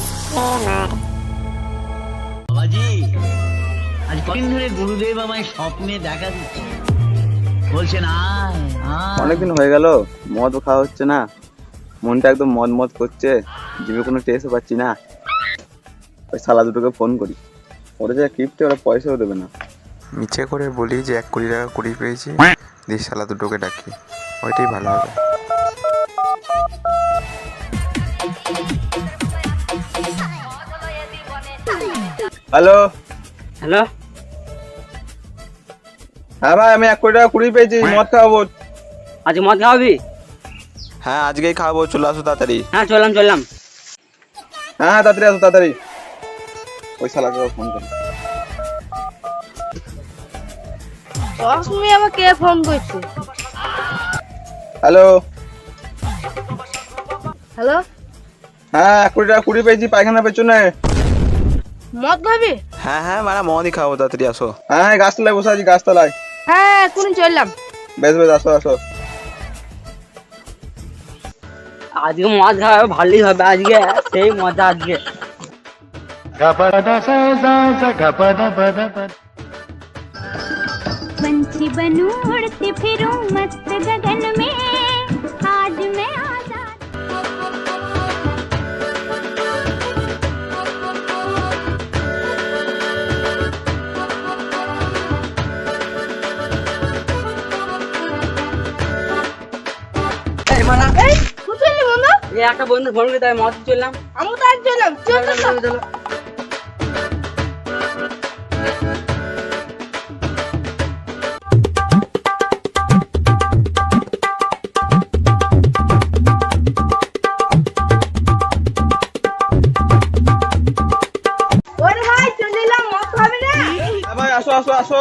Disclaimer. বাবাজি, আজ কদিন ধরে গুরুদেব আমায় স্বপ্নে দেখা দিচ্ছে, বলছেন আয় আয়। অনেকদিন হয়ে গেল, মদ খাওয়া হচ্ছে না, মনটা একদম মদ মদ করছে, জিভে কোনো টেস্টও পাচ্ছি না। ওই শালা দুটোকে ফোন করি, ওরা যা কিপ্টে, ওরা পয়সাও দেবে না। মিছে করে বলি যে 1 কোটি টাকা কুড়ি পেয়েছি, দিয়ে শালা দুটোকে ডাকি, ওইটাই ভালো হবে। হ্যালো হ্যালো, হ্যাঁ ভাই, আমি 1 কোটি টাকা কুড়ি পেয়েছি, মদ খাওয়াবো। আজ মদ খাওয়াবি? হ্যাঁ, আজকেই খাওয়াবো, চলে আসো তাড়াতাড়ি। হ্যাঁ, চললাম। হ্যাঁ হ্যাঁ, তাড়াতাড়ি আসো তাড়াতাড়ি। ওই শালাকে ফোন করি। তুমি আবার কে ফোন করছে? হ্যালো, হ্যালো, হ্যাঁ 1 কোটি টাকা কুড়ি পেয়েছি পায়খানার পেছনে। মদ খাবি? হ্যাঁ হ্যাঁ, মানে মদই খাওয়াবো, তাড়াতাড়ি আসো। হ্যাঁ, গাছতলায় বসে আছি, গাছতলায়। হ্যাঁ, এখনই চললাম। বেশ বেশ, আসো আসো। আজকে মদ খাওয়া ভালোই হবে, আজকে সেই মজা আজকে। पंछी बनूं उड़ती फिरूं मस्त गगन में, आज मैं आजाद। এই মানা, এই কোথায় বন্ধু? এই একটা বন্ধু ফোন করে তাই মদ চললাম। আমি তো আজ চললাম। চল চল চল। ওরে ভাই, চলিলাম, মদ খাবি না? হ্যাঁ ভাই, আসো আসো আসো।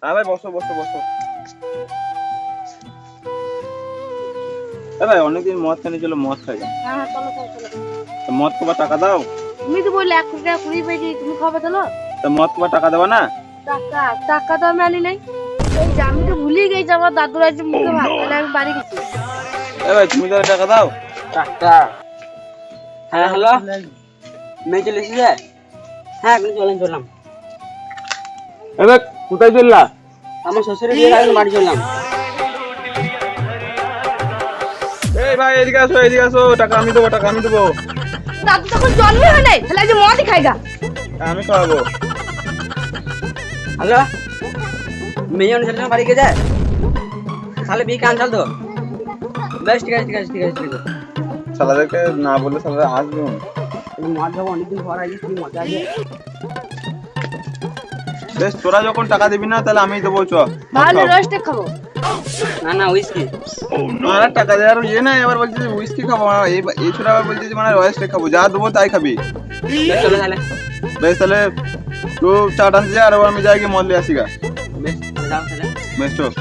হ্যাঁ ভাই, বসো বসো বসো। ভাই, অনেকদিন মদ খাইনি, চলো মদ খাই। হ্যাঁ, চলো চলো চলো। তো মদ খাবার টাকা দাও। তুমি তো বললে 1 কোটি টাকা কুড়ি পেয়েছি, তুমি খাবে চলো। তো মদ খাবার টাকা দেবা না? টাকা টাকা তো আমি আনি নাই। এই যে আমি তো ভুলেই গেছি, আমার দাদুর আছে মুখে ভাত, তাহলে আমি বাড়ি গেছি। ভাই, তুমি তো টাকা দাও। টাকা? হ্যাঁ, হ্যালো, মেয়ে চলে এসেছে? হ্যাঁ, এখন চললাম। ভাই, কোথায় চললা? আমার শ্বশুরের বিয়ে এখন বাড়ি চললাম। এই ভাই, এদিকে আসো এদিকে আসো, টাকা আমি দেবো, টাকা আমি দেবো। দাদু তখন জন্মই হয় নাই, তাহলে আজ মদই খাইগা। আমি খাওয়াবো। হ্যালো, মেয়ে যখন চললাম বাড়ি গিয়ে যায়, তাহলে বিয়ে ক্যান্সেল তো? বেশ, ঠিক আছে ঠিক আছে ঠিক আছে ঠিক আছে। শালাদেরকে না বললে শালারা আসবে না। এই মদ খাবো, অনেকদিন পর আগে কি মজা আছে। বেশ, তোরা যখন টাকা দিবি না, তাহলে আমি দেবো। চ ভালো রোস্টে খাবো। না না, উইস্কি। তোরা টাকা দেওয়ার ইয়ে নাই, আবার বলছিস উইস্কি খাবো, এই ছোট আবার বলছিস মানে রয়েস্টে খাবো। যা দেবো তাই খাবি। বেশ, চলো তাহলে। বেশ, তাহলে তুই চাটা আনতে যা, আর আমি যাই গিয়ে মদ লিয়ে আসি গা। বেশ, যাও তাহলে। বেশ, চল।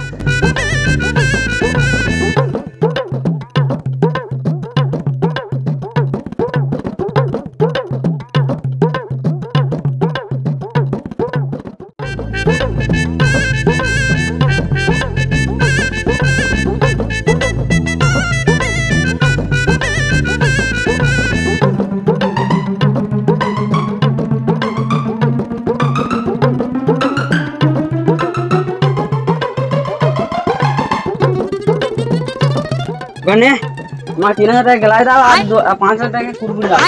গনে, আমার 3000 টাকা গেলাই দাও, আর 5000 টাকা কুরকুরি দাও।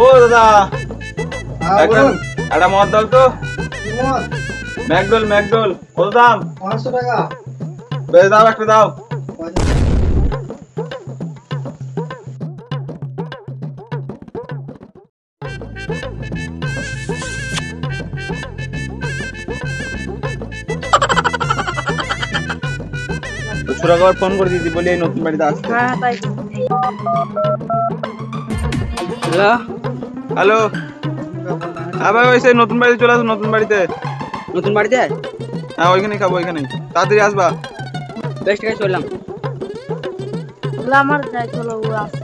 ও দাদা, একটা মদ দাও তো। McDowell McDowell. কত দাম? 500 টাকা। বেশ, দাও, একটা দাও। ছোড়া আবার ফোন করে দিদি, বলি এই নতুন বাড়িতে আসতে। হ্যাঁ তাই। হ্যালো, হ্যালো, হ্যাঁ ভাই, ওই সেই নতুন বাড়িতে চলে আসো, নতুন বাড়িতে। নতুন বাড়িতে? হ্যাঁ, ওইখানেই খাবো, ওইখানেই। তাড়াতাড়ি আসবা। বেশ, ঠিক আছে, চললাম। আমার যাই, চলো ও আসছে।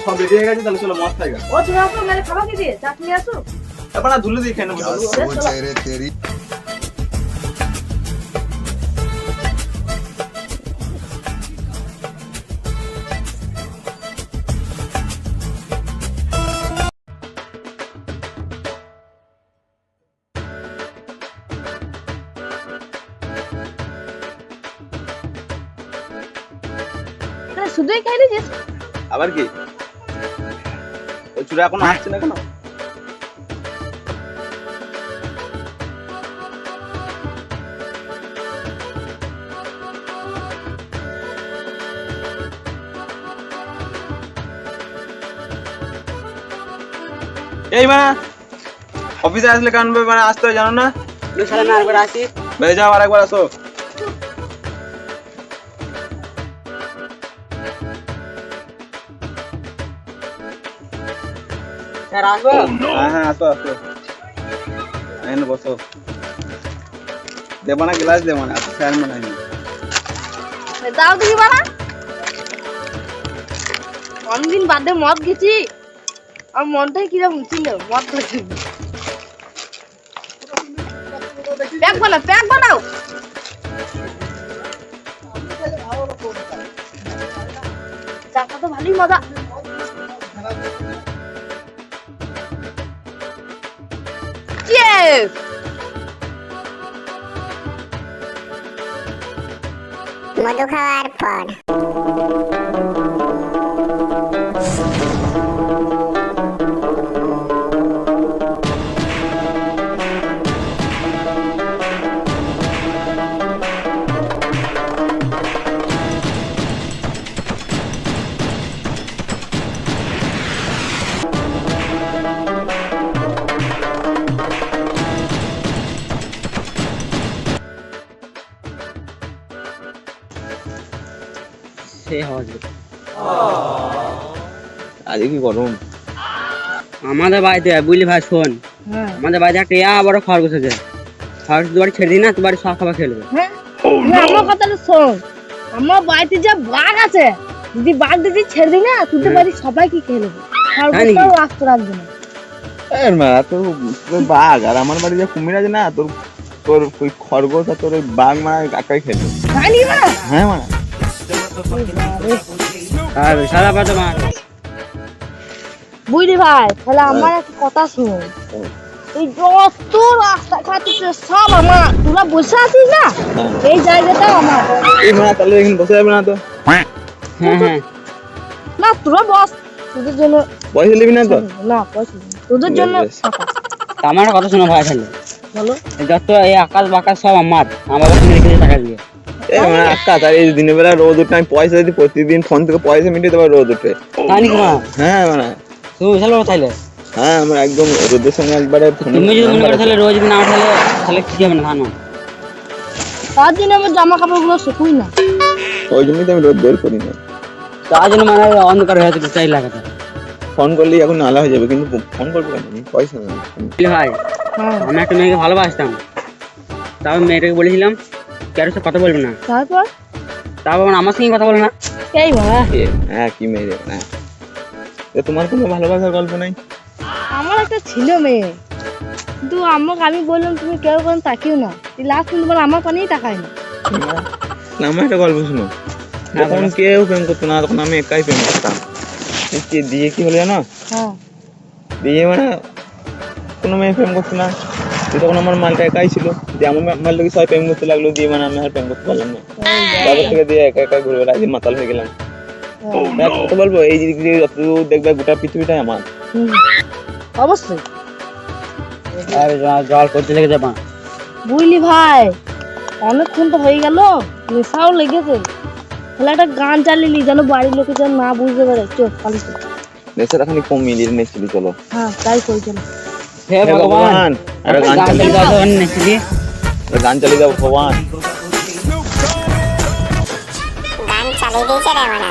সব রেডি হয়ে গেছে, তাহলে চলো মদ খাই গা। ও তুমি আসো মেরে খাবা কি দিয়ে চাটনি আসো তারপর না ধুলে দিয়ে খাই নেবো। শুধুই খাই দিয়েছিস আবার কি ওই চূড়া এখন আসছে না কেন? এই মানে অফিসে আসলে কারণ মানে আসতে হয় জানো না? শালা আমি আরেকবার আসি। বেড়ে যাও, আর একবার আসো। স্যার আসবো? হ্যাঁ হ্যাঁ আসো আসো, এনে বসো। দেবো না গ্লাস, দেবো না, স্যার মনে হয়নি। দাও তুমি বাড়া অনেকদিন বাদে মদ খেয়েছি, আমার মনটাই কিরকম ছিল মদ খেয়েছি। প্যাক বানাও চাটা তো ভালোই মজা। Cheers! মধু খাওয়ার পর সেই আওয়াজ। আজকে কি গরম। আমাদের বাড়িতে বুঝলি ভাই শোন, হ্যাঁ আমাদের বাড়িতে একটা বড় খরগোশ আছে। খরগোশ দুবারই ছেড়ে দিই না, তোমার সব খাবার খেলবে। হ্যাঁ আমার কথাটা শোন, আমার বাড়িতে যা বাঘ আছে, যদি বাঘ যদি ছেড়ে দিই না তুই বাড়ি সবাই কি খেয়ে নেবে, আর তাই নাকি? কোথাও আসতে রাখবে না। তোর বাঘ আর আমার বাড়ি যে কুমির আছে না, তোর তোর ওই খরগোশ আর তোর ওই বাঘ মানে কাকাই খেলবে। তাই নি মা হ্যাঁ মানে আর সারা পাতে মার। বুঝলি ভাই, তাহলে আমার একটা কথা শোন, এই যত রাস্তা ঘাটে সব আমার, তোরা বসে আছিস না এই জায়গাটা আমার। এই মানে তাহলে এখানে বসে যাবে না তো? হ্যাঁ হ্যাঁ না তোরা বস, তোদের জন্য পয়সা নিবি না তো? না পয়সা নেই, তোদের জন্য ফাঁকা। তা আমার কথা শোনো ভাই, তাহলে বলো এই যত এই আকাশ বাকাশ সব আমার, আমার বাবা কিনে রেখেছে টাকা দিয়ে। এই মানে আকাশ আর এই দিনের বেলা রোদ উঠে আমি পয়সা দিই, প্রতিদিন ফোন থেকে পয়সা মিটিয়ে দেবো রোদ উঠে। তাই নাকি মা? হ্যাঁ মানে তুমি চলো তাইলে। হ্যাঁ আমরা একদম রোদের সঙ্গে একবারে তুমি যদি মনে করো তাহলে রোজ যদি না উঠালে তাহলে কি হবে না ধান। তার জন্য আমার জামা কাপড় গুলো শুকুই না। ওই জন্যই তো আমি রোদ বের করি না। তার জন্য মানে অন্ধকার হয়ে যাচ্ছে চাই লাগাতে। ফোন করলেই এখন নালা হয়ে যাবে, কিন্তু ফোন করবো কেন? আমি পয়সা নেই। বুঝলি ভাই, হ্যাঁ আমি একটা মেয়েকে ভালোবাসতাম, তাও মেয়েটাকে বলেছিলাম কারোর সাথে কথা বলবে না, তারপর তারপর আমার সঙ্গে কথা বলে না। এই বাবা হ্যাঁ কি মেয়ে রে, না তোমার কোনো ভালোবাসার গল্প নাই? আমার একটা ছিল মেয়ে, কিন্তু আমাকে আমি বললাম তুমি কেউ কোনো তাকিও না, লাস্ট কিন্তু আমার পানিই তাকায় না। না আমার একটা গল্প শুনো। যখন কেউ প্রেম করতো না তখন আমি একাই প্রেম করতাম। দিয়ে কি হলো জানো? হ্যাঁ দিয়ে মানে কোনো মেয়ে প্রেম করতো না, তখন আমার মালটা একাই ছিল। দিয়ে আমার মালটাকে সবাই প্রেম করতে লাগলো, দিয়ে মানে আমি আর প্রেম করতে পারলাম না। তারপর থেকে দিয়ে একা একা ঘুরে বেড়াই, দিয়ে মাতাল হয়ে গেলাম। কত বলবো, এই দিক দিয়ে যতদূর দেখবে গোটা পৃথিবীটাই আমার। অবশ্যই আর জল করতে লেগে যাবা। বুঝলি ভাই, অনেকক্ষণ তো হয়ে গেল, নেশাও লেগেছে, তাহলে একটা গান চালিয়ে যেন বাড়ির লোকে যেন না বুঝতে পারে। চল কালি চল। নেশাটা খালি কমিয়ে দিয়ে নেছিলি, চলো। হ্যাঁ তাই কই চল। হে ভগবান, একটা গান চালিয়ে দাও, গান চালিয়ে দাও ভগবান। গান চালিয়ে দিয়েছে রে মানে